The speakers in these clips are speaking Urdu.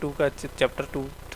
2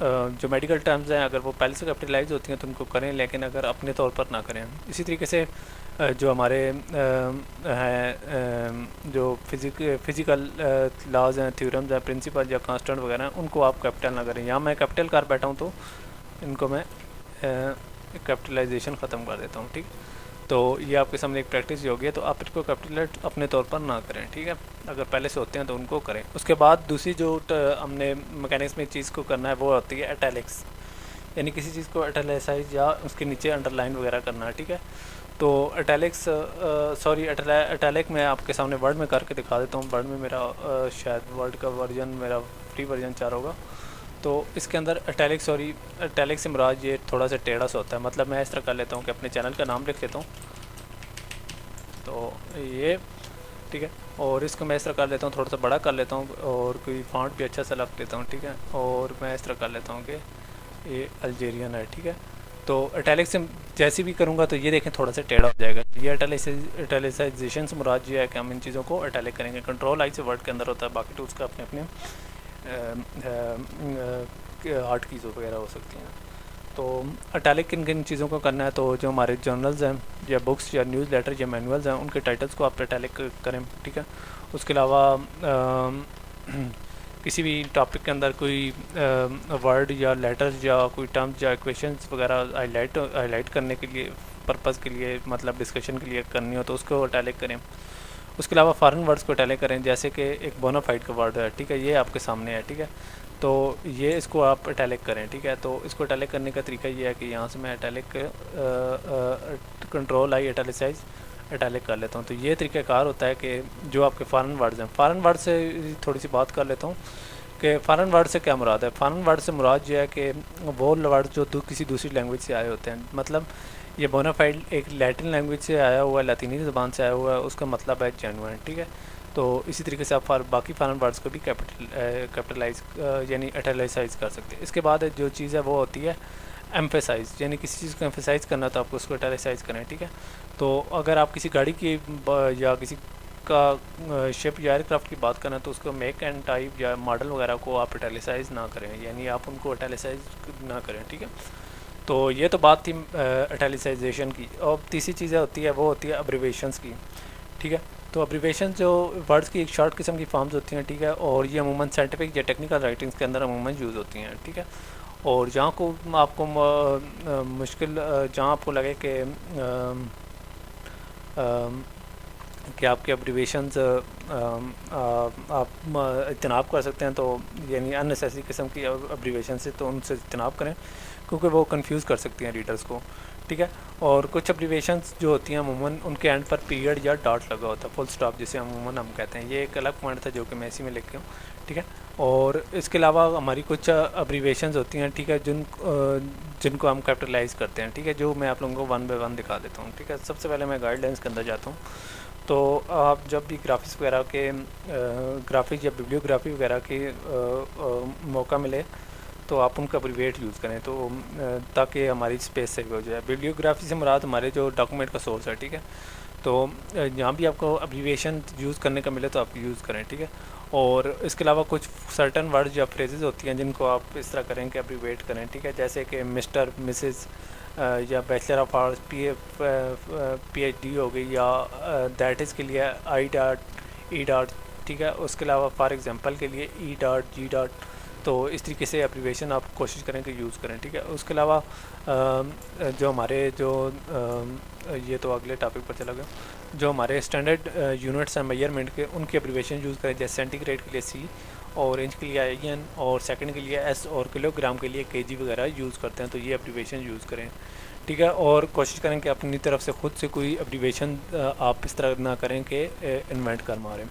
جو میڈیکل ٹرمز ہیں اگر وہ پہلے سے کیپٹلائز ہوتی ہیں تو ان کو کریں، لیکن اگر اپنے طور پر نہ کریں. اسی طریقے سے جو ہمارے ہیں جو فزیکل لاز ہیں، تھیورمز ہیں، پرنسپل یا کانسٹنٹ وغیرہ ہیں، ان کو آپ کیپٹل نہ کریں. یہاں میں کیپٹل کر بیٹھا ہوں تو ان کو میں کیپٹلائزیشن ختم کر دیتا ہوں. ٹھیک، تو یہ آپ کے سامنے ایک پریکٹس ہی ہوگی. تو آپ اس کو کیپٹلائز اپنے طور پر نہ کریں. ٹھیک ہے، اگر پہلے سے ہوتے ہیں تو ان کو کریں. اس کے بعد دوسری جو ہم نے میکینکس میں ایک چیز کو کرنا ہے وہ ہوتی ہے اٹیلکس، یعنی کسی چیز کو اٹیلسائز یا اس کے نیچے انڈر لائن وغیرہ کرنا ہے. ٹھیک ہے، تو اٹیلکس اٹیلک میں آپ کے سامنے ورڈ میں کر کے دکھا دیتا ہوں. ورڈ میں میرا شاید ورڈ کا ورژن میرا فری ورژن 4 ہوگا. تو اس کے اندر اٹیلک سے مراد یہ تھوڑا سا ٹیڑھا سا ہوتا ہے. مطلب میں اس طرح کر لیتا ہوں کہ اپنے چینل کا نام لکھ لیتا ہوں، تو یہ ٹھیک ہے، اور اس کو میں اس طرح کر لیتا ہوں، تھوڑا سا بڑا کر لیتا ہوں، اور کوئی فونٹ بھی اچھا سا لگ لیتا ہوں. ٹھیک ہے، اور میں اس طرح کر لیتا ہوں کہ یہ الجیرین ہے. ٹھیک ہے، تو اٹیلک سے جیسے بھی کروں گا تو یہ دیکھیں تھوڑا سا ٹیڑھا ہو جائے گا. یہ اٹیلسائزیشن سے مراد یہ ہے کہ ہم ان چیزوں کو اٹیلک کریں گے. کنٹرول آئی سے ورڈ کے اندر ہوتا ہے، باقی ٹولس کا اپنے اپنے ہارڈ کیز وغیرہ ہو سکتی ہیں. تو اٹیلک کن کن چیزوں کو کرنا ہے؟ تو جو ہمارے جرنلز ہیں یا بکس یا نیوز لیٹر یا مینولز ہیں ان کے ٹائٹلز کو آپ اٹیلک کریں. ٹھیک ہے، اس کے علاوہ کسی بھی ٹاپک کے اندر کوئی ورڈ یا لیٹرز یا کوئی ٹرمز یا ایکویشنز وغیرہ ہائی لائٹ کرنے کے لیے پرپز کے لیے، مطلب ڈسکشن کے لیے کرنی ہو تو اس کو اٹیلک کریں. اس کے علاوہ فارن ورڈز کو اٹیلک کریں، جیسے کہ ایک بونافائڈ کا ورڈ ہے. ٹھیک ہے، یہ آپ کے سامنے ہے. ٹھیک ہے، تو یہ اس کو آپ اٹیلک کریں. ٹھیک ہے، تو اس کو اٹیلک کرنے کا طریقہ یہ ہے کہ یہاں سے میں اٹیلک کنٹرول آئی اٹیلسائز اٹیلک کر لیتا ہوں. تو یہ طریقہ کار ہوتا ہے کہ جو آپ کے فارن ورڈز ہیں. فارن ورڈ سے تھوڑی سی بات کر لیتا ہوں کہ فارن ورڈ سے کیا مراد ہے. فارن ورڈ سے مراد یہ ہے کہ وہ ورڈ جو کسی دوسری لینگویج سے آئے ہوتے ہیں. مطلب یہ بونافائڈ ایک لیٹن لینگویج سے آیا ہوا ہے، لاطینی زبان سے آیا ہوا ہے، اس کا مطلب ہے جینوئن. ٹھیک ہے، تو اسی طریقے سے آپ باقی فارن ورڈز کو بھی کیپٹلائز یعنی اٹیلسائز کر سکتے ہیں. اس کے بعد جو چیز ہے وہ ہوتی ہے ایمفیسائز، یعنی کسی چیز کو ایمفیسائز کرنا تو آپ اس کو اٹیلسائز کریں. ٹھیک ہے، تو اگر آپ کسی گاڑی کی یا کسی کا شپ یا ایئر کرافٹ کی بات کریں تو اس کو میک اینڈ ٹائپ یا ماڈل وغیرہ کو آپ اٹیلسائز نہ کریں، یعنی آپ ان کو اٹیلسائز نہ کریں. ٹھیک ہے، تو یہ تو بات تھی اٹیلسائزیشن کی. اور تیسری چیزیں ہوتی ہے وہ ہوتی ہے ابریویشنس کی. ٹھیک ہے، تو ابریویشن جو ورڈز کی ایک شارٹ قسم کی فارمز ہوتی ہیں. ٹھیک ہے، اور یہ عموماً سائنٹیفک یا ٹیکنیکل رائٹنگس کے اندر عموماً یوز ہوتی ہیں. ٹھیک ہے، اور جہاں کو آپ کو مشکل، جہاں آپ کو لگے کہ آپ کے ابریویشنز آپ اجتناب کر سکتے ہیں، تو یعنی ان نیسیسری قسم کی ابریویشن سے تو ان سے اجتناب کریں، کیونکہ وہ کنفیوز کر سکتی ہیں ریڈرز کو. ٹھیک ہے، اور کچھ ابریویشنز جو ہوتی ہیں عموماً ان کے اینڈ پر پیریڈ یا ڈاٹ لگا ہوتا ہے، فل اسٹاپ جسے عموماً ہم کہتے ہیں. یہ ایک الگ پوائنٹ تھا جو کہ میں اسی میں لکھ کے ہوں. ٹھیک ہے، اور اس کے علاوہ ہماری کچھ ابریویشنز ہوتی ہیں. ٹھیک ہے، جن کو ہم کیپٹلائز کرتے ہیں. ٹھیک ہے، جو میں آپ لوگوں کو 1 بائی 1 دکھا دیتا ہوں. ٹھیک ہے، سب سے پہلے میں گائیڈ لائنس کے اندر جاتا ہوں. تو آپ جب بھی گرافکس وغیرہ کے گرافکس یا بیبلیوگرافی وغیرہ کے موقع ملے تو آپ ان کا ابریویٹ یوز کریں، تو تاکہ ہماری اسپیس سیو ہو جائے. بیبلیوگرافی سے مراد ہمارے جو ڈاکومنٹ کا سورس ہے. ٹھیک ہے، تو جہاں بھی آپ کو ابریویشن یوز کرنے کا ملے تو آپ یوز کریں. ٹھیک ہے، اور اس کے علاوہ کچھ سرٹن ورڈز یا فریزز ہوتی ہیں جن کو آپ اس طرح کریں کہ ابریویٹ کریں. ٹھیک ہے، جیسے کہ مسٹر، مسز یا bachelor of arts, P H D ہو گئی، یا دیٹ از کے لیے آئی ڈاٹ، ای ڈاٹ. ٹھیک ہے، اس کے علاوہ فار ایگزامپل کے لیے ای ڈاٹ، جی ڈاٹ. تو اس طریقے سے اپریویشن آپ کوشش کریں کہ یوز کریں. ٹھیک ہے، اس کے علاوہ جو ہمارے یہ تو اگلے ٹاپک پر چلا گیا، جو ہمارے اسٹینڈرڈ یونٹس ہیں میئرمنٹ کے، ان کی اپریویشن یوز کریں. جیسے سینٹی گریڈ کے لیے سی، اور انچ کے لیے آئی این، اور سیکنڈ کے لیے ایس، اور کلو گرام کے لیے کے جی وغیرہ یوز کرتے ہیں. تو یہ اپریویشن یوز کریں. ٹھیک ہے، اور کوشش کریں کہ اپنی طرف سے خود سے کوئی اپریویشن آپ اس طرح نہ کریں کہ انوینٹ کر ماریں.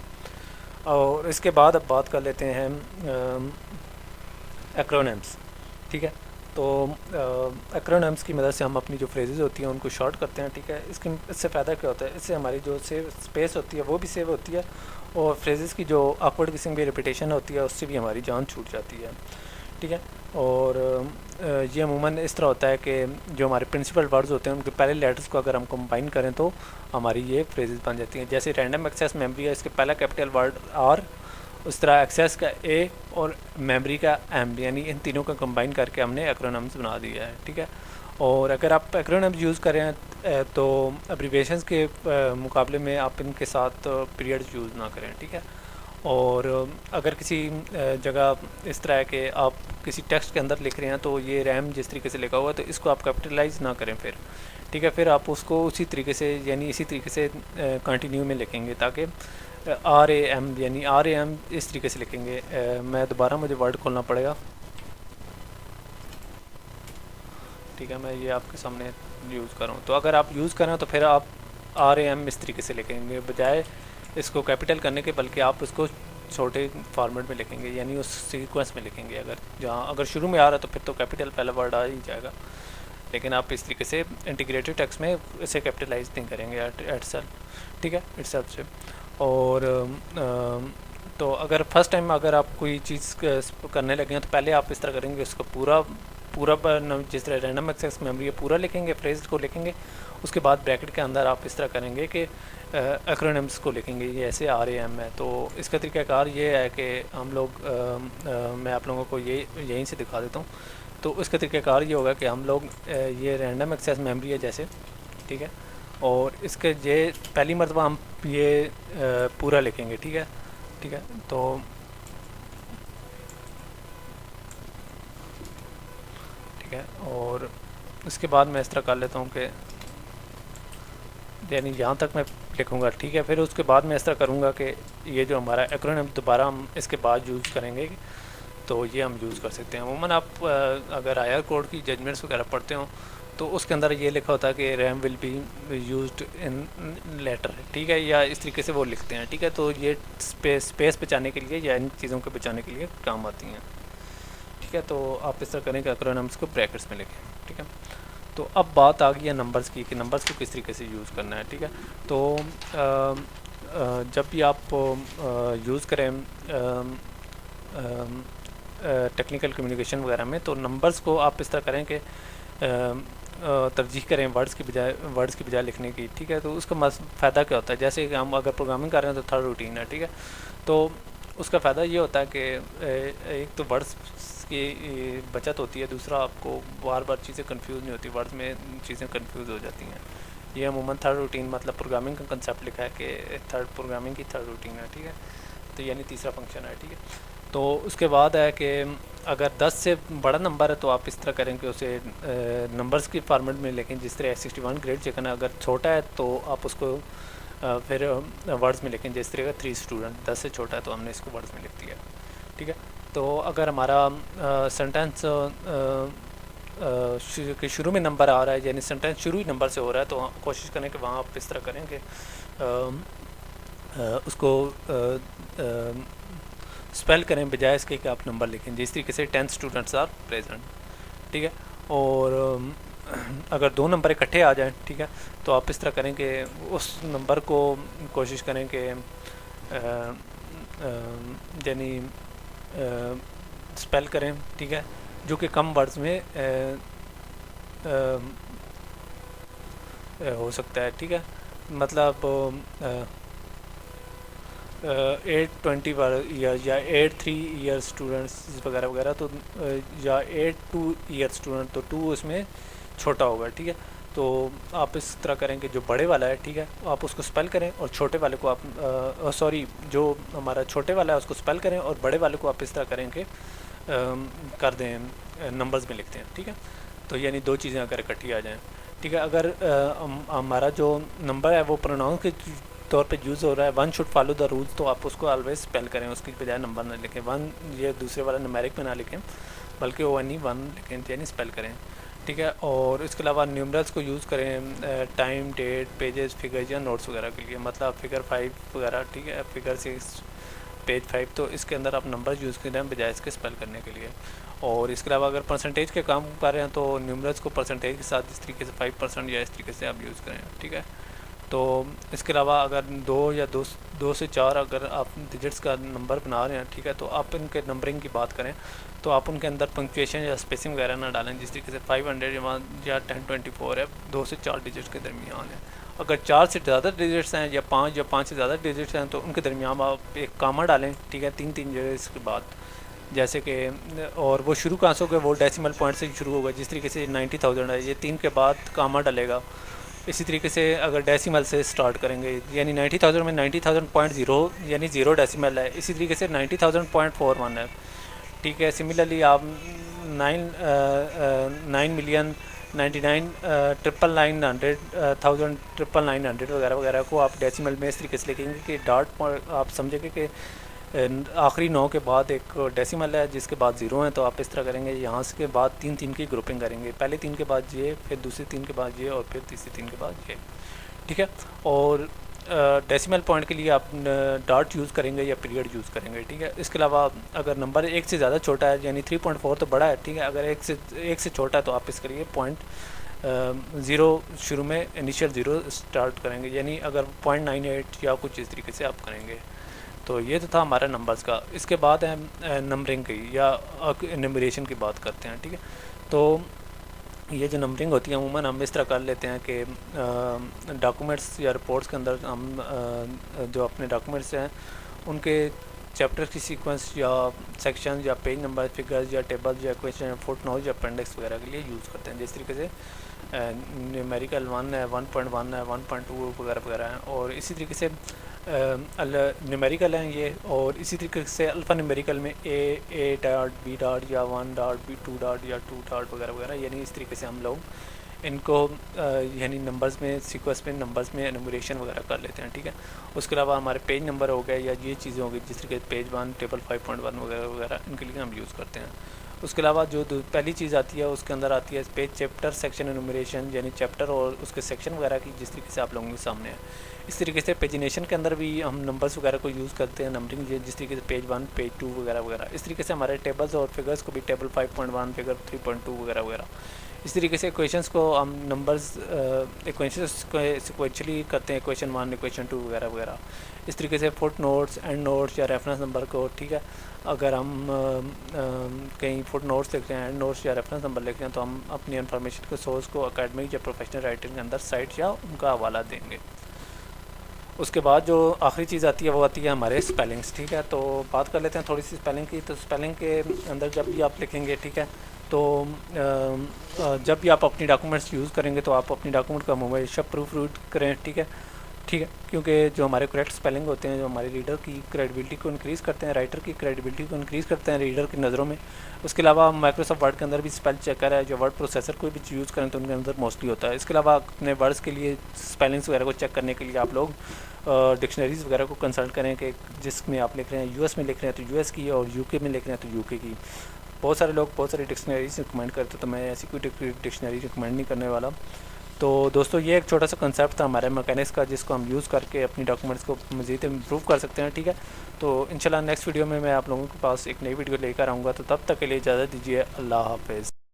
اور اس کے بعد اب بات کر لیتے ہیں ایکرونیمس. ٹھیک ہے، تو ایکرونیمس کی مدد سے ہم اپنی جو فریزز ہوتی ہیں ان کو شارٹ کرتے ہیں. ٹھیک ہے، اس سے فائدہ کیا ہوتا ہے؟ اس سے ہماری جو سیو اسپیس ہوتی ہے وہ بھی سیو ہوتی ہے، اور فریزز کی جو آکورڈ قسم کی ریپیٹیشن ہوتی ہے اس سے بھی ہماری جان چھوٹ جاتی ہے. ٹھیک ہے، اور یہ عموماً اس طرح ہوتا ہے کہ جو ہمارے پرنسپل ورڈز ہوتے ہیں ان کے پہلے لیٹرز کو اگر ہم کمبائن کریں تو ہماری یہ فریزز بن جاتی ہیں. جیسے رینڈم ایکسیس میموری ہے، اس کے پہلا کیپٹل ورڈ آر اس طرح ایکسیس کا اے اور میموری کا ایم، یعنی ان تینوں کا کمبائن کر کے ہم نے ایکرونمز بنا دیا ہے، ٹھیک ہے. اور اگر آپ ایکرونمز یوز کریں تو ابریویشنز کے مقابلے میں آپ ان کے ساتھ پیریڈز یوز نہ کریں، ٹھیک ہے. اور اگر کسی جگہ اس طرح ہے کہ آپ کسی ٹیکسٹ کے اندر لکھ رہے ہیں تو یہ ریم جس طریقے سے لکھا ہوا ہے تو اس کو آپ کیپٹلائز نہ کریں پھر، ٹھیک ہے. پھر آپ اس کو اسی طریقے سے یعنی اسی طریقے سے کنٹینیو میں لکھیں گے، تاکہ آر اے ایم یعنی آر اے ایم اس طریقے سے لکھیں گے. میں دوبارہ مجھے ورڈ کھولنا پڑے گا، ٹھیک ہے. میں یہ آپ کے سامنے یوز کر رہا ہوں. تو اگر آپ یوز کریں تو پھر آپ آر اے ایم اس طریقے سے لکھیں گے، بجائے اس کو کیپٹل کرنے کے، بلکہ آپ اس کو چھوٹے فارمیٹ میں لکھیں گے، یعنی اس سیکوینس میں لکھیں گے. اگر شروع میں آ رہا ہے تو پھر تو کیپٹل پہلا ورڈ آ ہی جائے گا، لیکن آپ اس طریقے سے انٹیگریٹڈ ٹیکسٹ میں اسے کیپٹلائز نہیں کریں گے ایٹ سیلف، ٹھیک ہے، ایٹ سیلف سے. اور تو اگر فرسٹ ٹائم اگر آپ کوئی چیز کرنے لگے ہیں تو پہلے آپ اس طرح کریں گے، اس کو پورا جس طرح رینڈم ایکسیس میموری ہے پورا لکھیں گے، فریز کو لکھیں گے. اس کے بعد بریکٹ کے اندر آپ اس طرح کریں گے کہ ایکرونمس کو لکھیں گے، یہ ایسے آر اے ایم ہے. تو اس کا طریقہ کار یہ ہے کہ ہم لوگ میں آپ لوگوں کو یہیں سے دکھا دیتا ہوں. تو اس کا طریقہ کار یہ ہوگا کہ ہم لوگ یہ رینڈم ایکسیس میموری ہے جیسے، ٹھیک ہے، اور اس کے یہ پہلی مرتبہ ہم یہ پورا لکھیں گے، ٹھیک ہے، ٹھیک ہے. تو ٹھیک ہے، اور اس کے بعد میں اس طرح کر لیتا ہوں کہ یعنی یہاں تک میں لکھوں گا، ٹھیک ہے. پھر اس کے بعد میں اس طرح کروں گا کہ یہ جو ہمارا ایکرونیم دوبارہ ہم اس کے بعد یوز کریں گے تو یہ ہم یوز کر سکتے ہیں. عموماً آپ اگر ہائر کورٹ کی ججمنٹس وغیرہ پڑھتے ہوں تو اس کے اندر یہ لکھا ہوتا ہے کہ ream will be used in letter, ٹھیک ہے، یا اس طریقے سے وہ لکھتے ہیں، ٹھیک ہے. تو یہ اسپیس بچانے کے لیے یا ان چیزوں کو بچانے کے لیے کام آتی ہیں، ٹھیک ہے. تو آپ اس طرح کریں کہ ایکرونیمس کو بریکٹس میں لکھیں، ٹھیک ہے. تو اب بات آ گئی ہے نمبرز کی کہ نمبرز کو کس طریقے سے یوز کرنا ہے، ٹھیک ہے. تو جب بھی آپ یوز کریں ٹیکنیکل کمیونیکیشن وغیرہ میں، تو نمبرز کو آپ اس طرح کریں کہ ترجیح کریں ورڈز کی بجائے لکھنے کی، ٹھیک ہے. تو اس کا فائدہ کیا ہوتا ہے؟ جیسے کہ ہم اگر پروگرامنگ کر رہے ہیں تو تھرڈ روٹین ہے، ٹھیک ہے. تو اس کا فائدہ یہ ہوتا ہے کہ ایک تو ورڈز کی بچت ہوتی ہے، دوسرا آپ کو بار بار چیزیں کنفیوز نہیں ہوتی، ورڈز میں چیزیں کنفیوز ہو جاتی ہیں. یہ عموماً تھرڈ روٹین مطلب پروگرامنگ کا کنسیپٹ لکھا ہے کہ پروگرامنگ کی تھرڈ روٹین ہے، ٹھیک ہے. تو یعنی تیسرا فنکشن ہے، ٹھیک ہے. تو اس کے بعد ہے کہ اگر 10 سے بڑا نمبر ہے تو آپ اس طرح کریں کہ اسے نمبرز کی فارمیٹ میں لکھیں، جس طرح 61 گریٹ چکن ہے. اگر چھوٹا ہے تو آپ اس کو پھر ورڈز میں لکھیں، جس طرح 3 اسٹوڈنٹ. 10 سے چھوٹا ہے تو ہم نے اس کو ورڈز میں لکھ دیا، ٹھیک ہے. تو اگر ہمارا سینٹینس کہ شروع میں نمبر آ رہا ہے، یعنی سینٹینس شروع ہی نمبر سے ہو رہا ہے، تو کوشش کریں کہ وہاں آپ اس طرح کریں کہ اس کو اسپیل کریں بجائے اس کے کہ آپ نمبر لکھیں، جس طریقے سے 10 اسٹوڈنٹس آر پریزنٹ، ٹھیک ہے. اور اگر 2 نمبر اکٹھے آ جائیں، ٹھیک ہے، تو آپ اس طرح کریں کہ اس نمبر کو کوشش کریں کہ یعنی اسپیل کریں، ٹھیک ہے، جو کہ کم ورڈز میں ہو سکتا ہے، ٹھیک ہے. مطلب 8-20 ایئر یا 8-3 ایئر اسٹوڈنٹس وغیرہ وغیرہ، تو یا 8-2 ایئر اسٹوڈنٹ، تو 2 اس میں چھوٹا ہوگا، ٹھیک ہے. تو آپ اس طرح کریں کہ جو بڑے والا ہے، ٹھیک ہے، آپ اس کو اسپیل کریں، اور چھوٹے والے کو آپ جو ہمارا چھوٹے والا ہے اس کو اسپیل کریں، اور بڑے والے کو آپ اس طرح کریں کہ کر دیں نمبرز میں لکھتے ہیں، ٹھیک ہے. تو یعنی 2 چیزیں اگر اکٹھی آ جائیں، ٹھیک ہے. اگر ہمارا جو نمبر ہے وہ پروناؤن کے طور پہ یوز ہو رہا ہے، 1 شوڈ فالو دا رولز، تو آپ اس کو آلویز اسپیل کریں، اس کی بجائے نمبر نہ لکھیں. 1 یہ دوسرے والا نمیرک میں نہ لکھیں، بلکہ ONE 1 لکھیں، یعنی اسپیل کریں، ٹھیک ہے. اور اس کے علاوہ نیومرلس کو یوز کریں ٹائم، ڈیٹ، پیجز، فگرز یا نوٹس وغیرہ کے لیے، مطلب فگر 5 وغیرہ، ٹھیک ہے، فگر 6، پیج 5. تو اس کے اندر آپ نمبر یوز کریں بجائے اس کے اسپیل کرنے کے لیے. اور اس کے علاوہ اگر پرسنٹیج کے کام کر رہے ہیں تو نیومرلس کو پرسنٹیج کے ساتھ اس طریقے سے 5% یا اس طریقے سے آپ یوز کریں، ٹھیک ہے. تو اس کے علاوہ اگر 2 سے 4 اگر آپ ڈیجٹس کا نمبر بنا رہے ہیں، ٹھیک ہے، تو آپ ان کے نمبرنگ کی بات کریں تو آپ ان کے اندر پنکچویشن یا اسپیسنگ وغیرہ نہ ڈالیں، جس طریقے سے 500 یا 1024 ہے، 2 سے 4 ڈیجٹس کے درمیان ہے. اگر 4 سے زیادہ ڈیجٹس ہیں یا 5 سے زیادہ ڈیجٹس ہیں تو ان کے درمیان آپ ایک کامہ ڈالیں، ٹھیک ہے، 3 جگہ اس کے بعد، جیسے کہ اور وہ شروع کہاں سے ہوگا، وہ ڈیسیمل پوائنٹ سے شروع ہوگا، جس طریقے سے 90,000 ہے، یہ 3 کے بعد کامہ ڈالے گا۔ اسی طریقے سے اگر ڈیسیمل سے سٹارٹ کریں گے، یعنی 90,000 میں 90,000.0 یعنی 0 ڈیسیمل ہے، اسی طریقے سے 90,000.41 ہے، ٹھیک ہے۔ سملرلی آپ 9,99,900,000 وغیرہ وغیرہ کو آپ ڈیسیمل میں اس طریقے سے لکھیں گے کہ ڈاٹ آپ سمجھیں گے کہ آخری 9 کے بعد ایک ڈیسیمل ہے جس کے بعد 0 ہیں، تو آپ اس طرح کریں گے، یہاں سے کے بعد 3 کی گروپنگ کریں گے، پہلے 3 کے بعد یہ، پھر دوسری 3 کے بعد یہ، اور پھر تیسری 3 کے بعد یہ، ٹھیک ہے۔ اور ڈیسیمل پوائنٹ کے لیے آپ ڈاٹ یوز کریں گے یا پیریڈ یوز کریں گے، ٹھیک ہے۔ اس کے علاوہ اگر نمبر 1 سے زیادہ چھوٹا ہے، یعنی 3.4 تو بڑا ہے، ٹھیک ہے، اگر 1 سے چھوٹا ہے تو آپ اس کے لیے پوائنٹ 0 شروع میں انیشیل 0 اسٹارٹ کریں گے، یعنی اگر 0.98 یا کچھ اس طریقے سے آپ کریں گے۔ تو یہ تو تھا ہمارا نمبرز کا۔ اس کے بعد ہے نمبرنگ کی یا انیمریشن کی بات کرتے ہیں، ٹھیک ہے۔ تو یہ جو نمبرنگ ہوتی ہے عموماً ہم اس طرح کر لیتے ہیں کہ ڈاکومنٹس یا رپورٹس کے اندر ہم جو اپنے ڈاکومنٹس ہیں ان کے چیپٹر کی سیکوینس یا سیکشن یا پیج نمبر، فگرز یا ٹیبل یا کویشچن یا فٹ نوٹ یا اپینڈکس وغیرہ کے لیے یوز کرتے ہیں، جس طریقے سے نیومیریکل 1 ہے، 1.1 ہے، 1.2 وغیرہ وغیرہ ہیں، اور اسی طریقے سے نیومیریکل ہیں یہ، اور اسی طریقے سے الفا نیومیریکل میں اے ڈاٹ بی ڈاٹ یا 1 ڈاٹ بی 2 ڈاٹ یا 2 ڈاٹ وغیرہ وغیرہ، یعنی اس طریقے سے ہم لوگ ان کو یعنی نمبرز میں سیکوینس میں نمبرز میں انیمریشن وغیرہ کر لیتے ہیں، ٹھیک ہے۔ اس کے علاوہ ہمارے پیج نمبر ہو گئے یا یہ چیزیں ہو گئی جس طریقے سے پیج 1 ٹیبل 5.1 وغیرہ وغیرہ، ان کے لیے ہم یوز کرتے ہیں۔ اس کے علاوہ جو پہلی چیز آتی ہے اس کے اندر آتی ہے پیج چیپٹر سیکشن انیمریشن، یعنی چیپٹر اور اس کے سیکشن وغیرہ کی، جس طریقے سے آپ لوگوں کے سامنے ہے۔ اس طریقے سے پیجنیشن کے اندر بھی ہم نمبرز وغیرہ کو یوز کرتے ہیں، نمبرنگ جس طریقے سے پیج 1 پیج 2 وغیرہ وغیرہ۔ اس طریقے سے ہمارے ٹیبلز اور فگرز کو بھی ٹیبل 5.1 فگر 3.2 وغیرہ وغیرہ۔ اس طریقے سے ایکویشنز کو ہم نمبرز ایکویشنز کو سیکوینشلی کرتے ہیں، ایکویشن 1 ایکویشن 2 وغیرہ وغیرہ۔ اس طریقے سے فٹ نوٹس اینڈ نوٹس یا ریفرنس نمبر کو، ٹھیک ہے، اگر ہم کہیں فٹ نوٹس لکھ رہے ہیں، اینڈ نوٹس یا ریفرنس نمبر لکھ رہے ہیں، تو ہم اپنی انفارمیشن کے سورس کو اکیڈمک یا پروفیشنل رائٹنگ کے اندر سائٹ یا ان کا حوالہ دیں گے۔ اس کے بعد جو آخری چیز آتی ہے وہ آتی ہے ہمارے اسپیلنگس، ٹھیک ہے۔ تو بات کر لیتے ہیں تھوڑی سی اسپیلنگ کی۔ تو اسپیلنگ کے اندر جب بھی آپ لکھیں گے، ٹھیک ہے، تو جب بھی آپ اپنی ڈاکومنٹس یوز کریں گے تو آپ اپنی ڈاکومنٹ کا ہمیشہ پروف ریڈ کریں، ٹھیک ہے، کیونکہ جو ہمارے کریکٹ اسپیلنگ ہوتے ہیں جو ہمارے ریڈر کی کریڈیبلٹی کو انکریز کرتے ہیں، رائٹر کی کریڈیبلٹی کو انکریز کرتے ہیں ریڈر کی نظروں میں۔ اس کے علاوہ مائکروسافٹ ورڈ کے اندر بھی اسپیل چیکر ہے، جو ورڈ پروسیسر کوئی بھی یوز کریں تو ان کے اندر موسٹلی ہوتا ہے۔ اس کے علاوہ اپنے ورڈس کے لیے اسپیلنگس وغیرہ کو چیک کرنے کے لیے آپ لوگ ڈکشنریز وغیرہ کو کنسلٹ کریں کہ جس میں آپ لکھ رہے ہیں، یو ایس میں لکھ رہے ہیں تو یو ایس کی، اور یو کے میں لکھ رہے ہیں تو یو کے کی۔ بہت سارے لوگ بہت ساری ڈکشنریز ریکمینڈ کرتے، تو میں ایسی کوئی ڈکشنری ریکمینڈ نہیں کرنے والا۔ تو دوستو یہ ایک چھوٹا سا کنسیپٹ تھا ہمارے میکینکس کا، جس کو ہم یوز کر کے اپنی ڈاکومنٹس کو مزید امپروو کر سکتے ہیں، ٹھیک ہے۔ تو انشاءاللہ نیکسٹ ویڈیو میں آپ لوگوں کے پاس ایک نئی ویڈیو لے کر آؤں گا، تو تب تک کے لیے اجازت دیجیے، اللہ حافظ۔